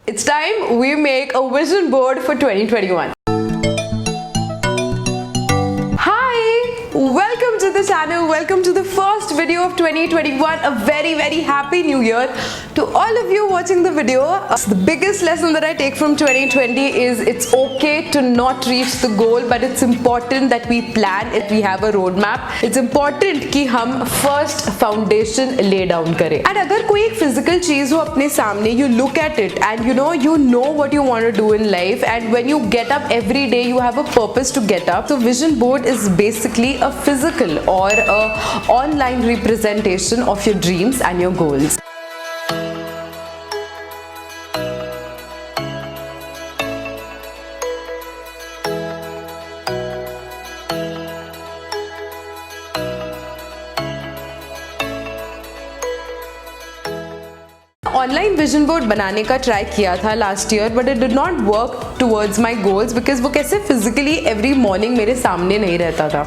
It's time we make a vision board for 2021. Welcome to the channel, welcome to the first video of 2021. A very happy new year to all of you watching the video. The biggest lesson that I take from 2020 is it's okay to not reach the goal, but it's important that we plan it, we have a roadmap. It's important कि हम first foundation lay down करें. And अगर कोई एक physical चीज़ हो अपने सामने, you look at it and you know what you want to do in life, and when you get up every day you have a purpose to get up. So vision board is basically a physical or a online representation of your dreams and your goals. Online vision board बनाने का try किया था last year, but it did not work towards my goals because वो कैसे physically every morning मेरे सामने नहीं रहता था.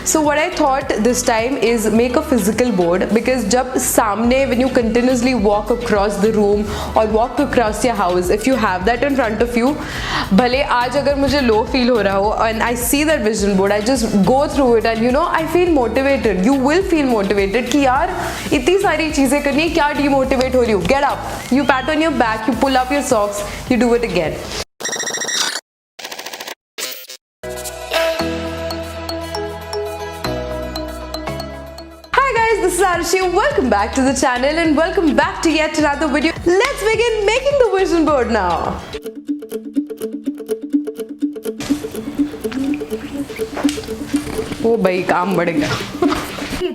So what I thought this time is make a physical board, because जब सामने when you continuously walk across the room और walk across your house, if you have that in front of you, भले आज अगर मुझे low feel हो रहा हो and I see that vision board, I just go through it and I feel motivated. You will feel motivated कि यार इतनी सारी चीज़ें करनी है, क्या डीमोटिवेट हो रही हो. Get up, you pat on your back, you pull up your socks, you do it again. Hi guys, this is Arushi. Welcome back to the channel and welcome back to yet another video. Let's begin making the vision board now. ओ भाई काम बढ़ गया.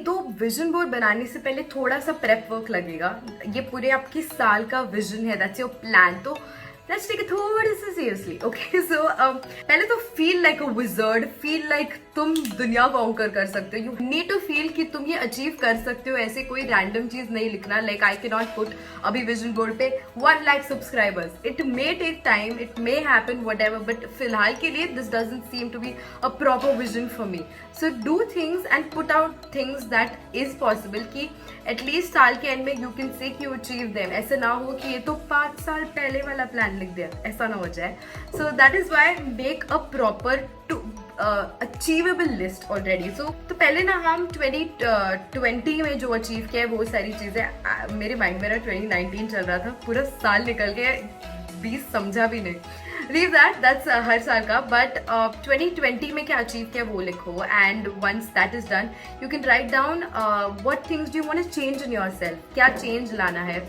तो vision board बनाने से पहले थोड़ा सा प्रेप वर्क लगेगा. ये पूरे आपकी साल का विजन है, दैट्स योर प्लान. तो लेट्स टेक इट थोड़ा सा सीरियसली. ओके, सो पहले तो फील लाइक अ विजर्ड, फील लाइक तुम दुनिया कॉन्कर कर सकते हो. यू नीड टू फील कि तुम ये अचीव कर सकते हो. ऐसे कोई रैंडम चीज नहीं लिखना. लाइक आई कैन नॉट पुट अभी विजन बोर्ड पे 1 lakh subscribers. It may take time, it may happen, whatever, but फिलहाल के लिए this doesn't seem to be a proper vision for me. So do things and put out things that is possible, कि at least साल के and में you can say कि you achieve them. ऐसे ना हो कि ये तो 5 साल पहले वाला प्लान लिख दिया, ऐसा ना हो जाए. So that is why make a proper to achievable list already. So तो पहले ना हम 2020 में जो अचीव किया है वो सारी चीज़ें, मेरे माइंड में ना 2019 चल रहा था, पूरा साल निकल गया, 20 समझा भी नहीं. लीव दैट्स हर साल का. बट 2020 में क्या अचीव किया वो लिखो, and once that is done you can write down what things do you want to change in yourself. क्या चेंज लाना है,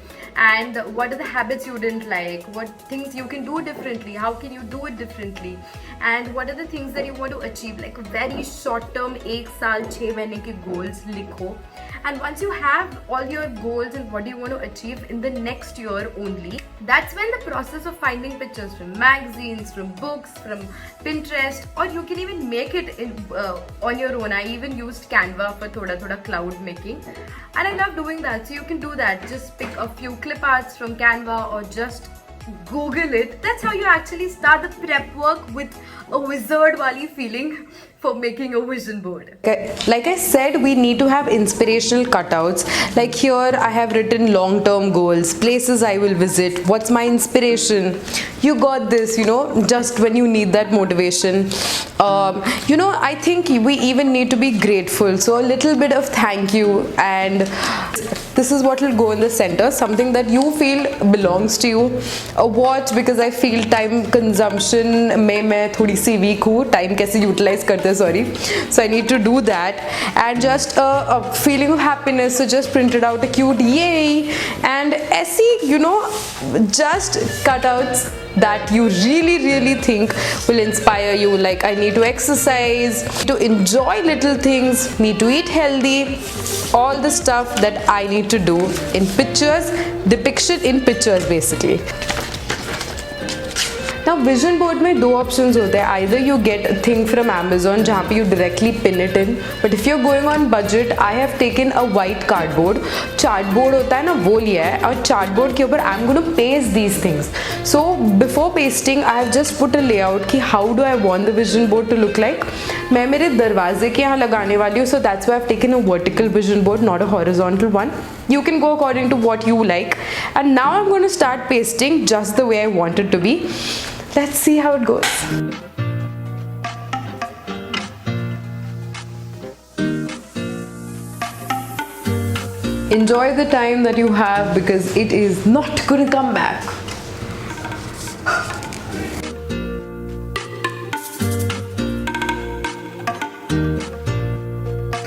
and what are the habits you didn't like, what things you can do differently, how can you do it differently, and what are the things that you want to achieve, like very short term 1 साल 6 महीने के goals लिखो. And once you have all your goals and what you want to achieve in the next year only, that's when the process of finding pictures from magazines, from books, from Pinterest, or you can even make it in, on your own. I even used Canva for thoda cloud making, and I love doing that. So you can do that. Just pick a few clip arts from Canva or just Google it. That's how you actually start the prep work with a wizard wali feeling for making a vision board. Like I said, we need to have inspirational cutouts. Like here I have written long-term goals, places I will visit, what's my inspiration. You got this, just when you need that motivation. I think we even need to be grateful. So a little bit of thank you, and this is what will go in the center, something that you feel belongs to you. A watch, because I feel time consumption में मैं थोड़ी सी weak हूँ, time कैसे utilize करते हैं, sorry. So I need to do that. And just a feeling of happiness, so just printed out a cute yay, and ऐसी just cutouts that you really think will inspire you. Like I need to exercise, to enjoy little things, need to eat healthy, all the stuff that I need to do in pictures, depiction in pictures basically. Now vision board में 2 options होते हैं. Either you get a thing from Amazon जहाँ पे you directly pin it in, but if you are going on budget, I have taken a white cardboard. Chart board होता है ना, वो लिया है, और चार्टबोर्ड के ऊपर I am going to paste these things. So before pasting I have just put a layout कि how do I want the vision board to look like. मैं मेरे दरवाजे के यहाँ लगाने वाली हूँ, so that's why I've taken a vertical vision board, not a horizontal one. You can go according to what you like. And now I'm going to start pasting just the way I want it to be. Let's see how it goes. Enjoy the time that you have because it is not going to come back.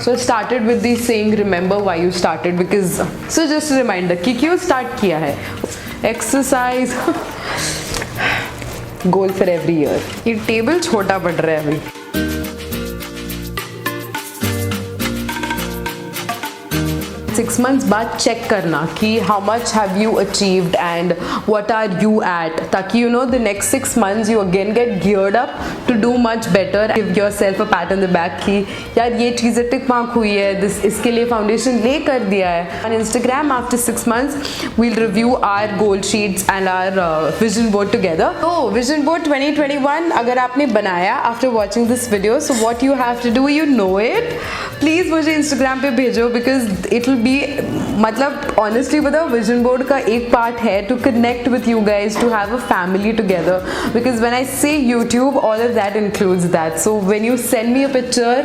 So I started with the saying, remember why you started, because so just a reminder कि क्यों start किया है. Exercise goal for every year. ये table छोटा पड़ रहा है अभी. 6 months बाद check करना कि how much have you achieved and what are you at, ताकि you know the next 6 months you again get geared up to do much better. Give yourself a pat on the back कि यार ये चीज़ें tick mark हुई है, इसके लिए foundation ले कर दिया है. On Instagram after 6 months we'll review our goal sheets and our vision board together. So vision board 2021 अगर आपने बनाया after watching this video, so what you have to do, you know it, please मुझे Instagram पे भेजो because it will be, मतलब honestly बताओ vision board का एक part है to connect with you guys, to have a family together, because when I say YouTube all of that includes that. So when you send me a picture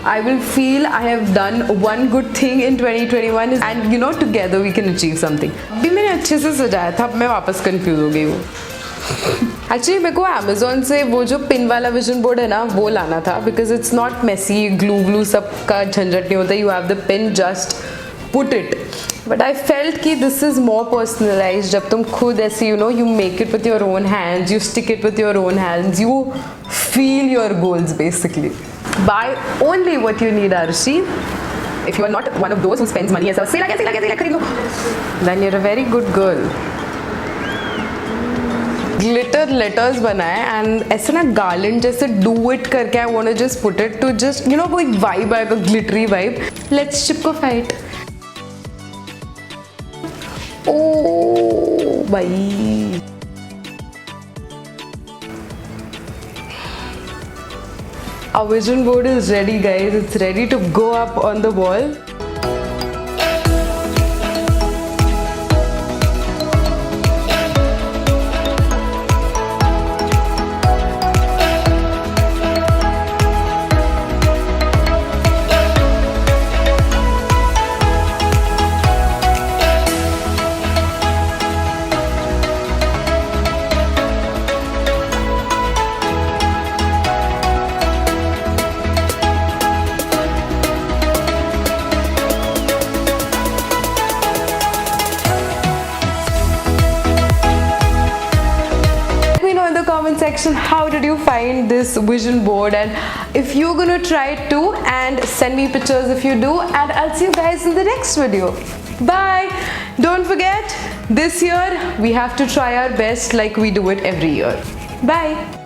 I will feel I have done one good thing in 2021 and you know together we can achieve something. अभी मैंने अच्छे से सजाया था, अब मैं वापस confuse हो गई हूँ. एक्चुअली मेरे को Amazon से वो जो पिन वाला विजन बोर्ड है ना वो लाना था, because it's not messy, glue सब का झंझट नहीं होता. You have the pin, just put it. But I felt कि दिस इज मोर पर्सनलाइज. जब तुम खुद ऐसे you know you make it with your own hands, you stick it with your own hands, you feel your goals basically. By only what you need Arushi. If you are not one of those who spends money ऐसा सेला खरीद लो, then you are a very good girl. Glitter letters बनाए and ऐसे ना garland जैसे do it करके I want to just put it to just you know वो एक वाइब आएगा, ग्लिटरी वाइब. लेट्स चिपकोफाइट. ओ भाई our vision board is ready guys, it's ready to go up on the wall. Comment section how did you find this vision board, and if you're gonna try it too, and send me pictures if you do, and I'll see you guys in the next video. Bye. Don't forget, this year we have to try our best like we do it every year. Bye.